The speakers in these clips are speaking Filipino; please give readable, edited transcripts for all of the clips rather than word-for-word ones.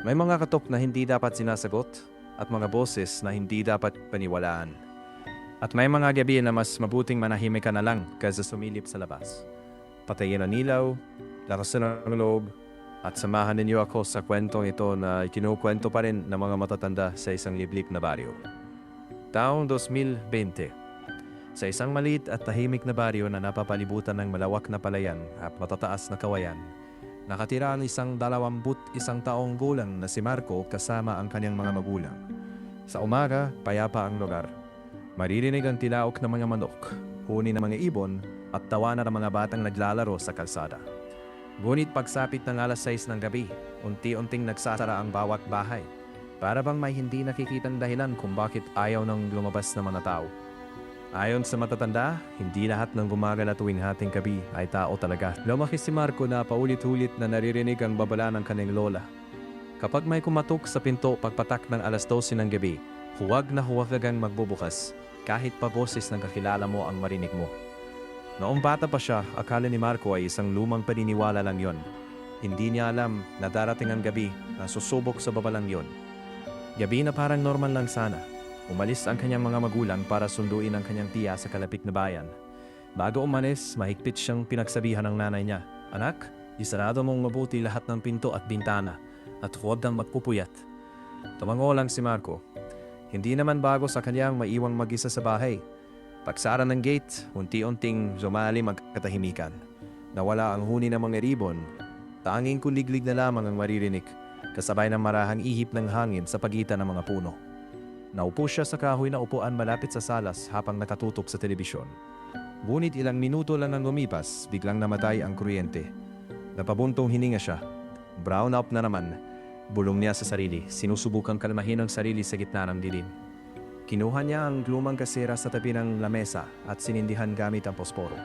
May mga katok na hindi dapat sinasagot at mga boses na hindi dapat paniwalaan. At may mga gabi na mas mabuting manahimik ka na lang kaysa sumilip sa labas. Patayin ang ilaw, lakasan ang loob, at samahan ninyo ako sa kwentong ito na ikinukwento pa rin ng mga matatanda sa isang liblib na baryo. Taong 2020. Sa isang maliit at tahimik na baryo na napapalibutan ng malawak na palayan at matataas na kawayan, nakatira ang isang 21 taong gulang na si Marco kasama ang kanyang mga magulang. Sa umaga, payapa ang lugar. Maririnig ang tilaok ng mga manok, huni ng mga ibon at tawanan ng mga batang naglalaro sa kalsada. Ngunit pagsapit ng alas 6 ng gabi, unti-unting nagsasara ang bawat bahay. Para bang may hindi nakikitang dahilan kung bakit ayaw nang lumabas ng mga tao. Ayon sa matatanda, hindi lahat ng gumagala tuwing hating gabi ay tao talaga. Lumaki si Marco na paulit-ulit na naririnig ang babala ng kanyang lola. Kapag may kumatok sa pinto pagpatak ng alas 12 ng gabi, huwag na huwag kagang magbubukas, kahit pa boses ng kakilala mo ang marinig mo. Noong bata pa siya, akala ni Marco ay isang lumang paniniwala lang yon. Hindi niya alam na darating ang gabi na susubok sa babalang yon. Gabi na parang normal lang sana. Umalis ang kanyang mga magulang para sunduin ang kanyang tiya sa kalapit na bayan. Bago umalis, mahigpit siyang pinagsabihan ng nanay niya, "Anak, isarado mong mabuti lahat ng pinto at bintana at huwag kang magpupuyat." Tumango lang si Marco. Hindi naman bago sa kanyang maiwang mag-isa sa bahay. Pagsara ng gate, unti-unting zumalim ang katahimikan. Nawala ang huni ng mga ribon. Tanging kuliglig na lamang ang maririnig, kasabay ng marahang ihip ng hangin sa pagitan ng mga puno. Naupo siya sa kahoy na upuan malapit sa salas habang nakatutok sa telebisyon. Ngunit ilang minuto lang ang lumipas, biglang namatay ang kuryente. Napabuntong hininga siya. Brown out na naman. Bulong niya sa sarili, sinusubukang kalmahin ang sarili sa gitna ng dilim. Kinuha niya ang lumang kasera sa tabi ng lamesa at sinindihan gamit ang posporo.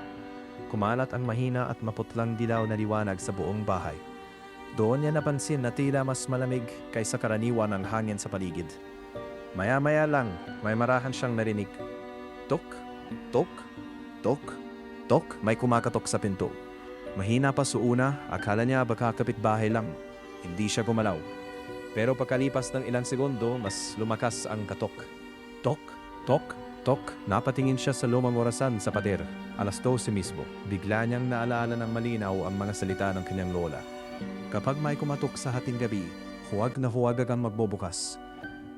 Kumalat ang mahina at maputlang dilaw na liwanag sa buong bahay. Doon niya napansin na tila mas malamig kaysa karaniwan ang hangin sa paligid. Maya-maya lang, may marahan siyang narinig. Tok, tok, tok, tok, may kumakatok sa pinto. Mahina pa sa una, akala niya baka kapitbahay lang. Hindi siya gumalaw. Pero pagkalipas ng ilang segundo, mas lumakas ang katok. Tok, tok, tok. Napatingin siya sa lumang orasan sa pader. Alas 12 mismo. Bigla niyang naalala ng malinaw ang mga salita ng kanyang lola. Kapag may kumatok sa hating gabi, huwag na huwag kang magbubukas.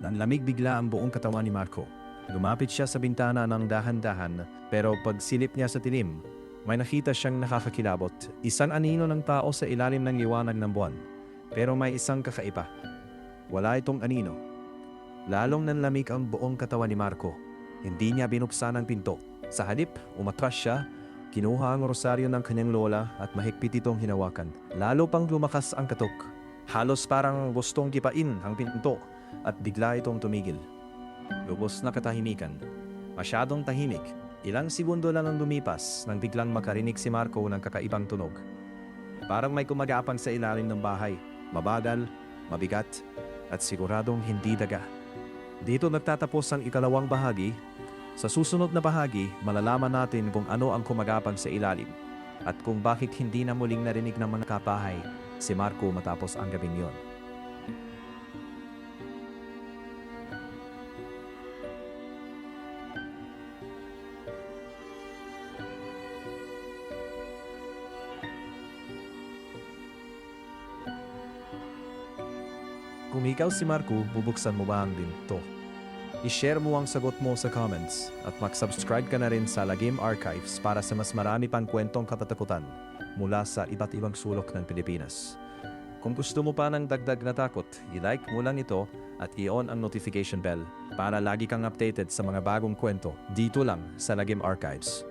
Nanlamig bigla ang buong katawan ni Marco. Lumapit siya sa bintana ng dahan-dahan, pero pagsilip niya sa tilim, may nakita siyang nakakakilabot. Isang anino ng tao sa ilalim ng liwanag ng buwan. Pero may isang kakaiba. Wala itong anino. Lalong nanlamig ang buong katawan ni Marco. Hindi niya binuksan ang pinto. Sa halip, umatras siya, kinuha ang rosaryo ng kanyang lola at mahigpit itong hinawakan. Lalo pang lumakas ang katok. Halos parang gustong kipain ang pinto at bigla itong tumigil. Lubos na katahimikan. Masyadong tahimik. Ilang segundo lang ang lumipas nang biglang makarinig si Marco ng kakaibang tunog. Parang may kumagapang sa ilalim ng bahay. Mabagal, mabigat, at siguradong hindi daga. Dito nagtatapos ang ikalawang bahagi. Sa susunod na bahagi, malalaman natin kung ano ang kumagapang sa ilalim at kung bakit hindi na muling narinig ng mga kabahay si Marco matapos ang gabing yon. Kung ikaw si Marco, bubuksan mo ba ang pinto? I-share mo ang sagot mo sa comments at mag-subscribe ka na rin sa Lagim Archives para sa mas marami pang kwentong katatakutan mula sa iba't ibang sulok ng Pilipinas. Kung gusto mo pa ng dagdag na takot, i-like mo lang ito at i-on ang notification bell para lagi kang updated sa mga bagong kwento dito lang sa Lagim Archives.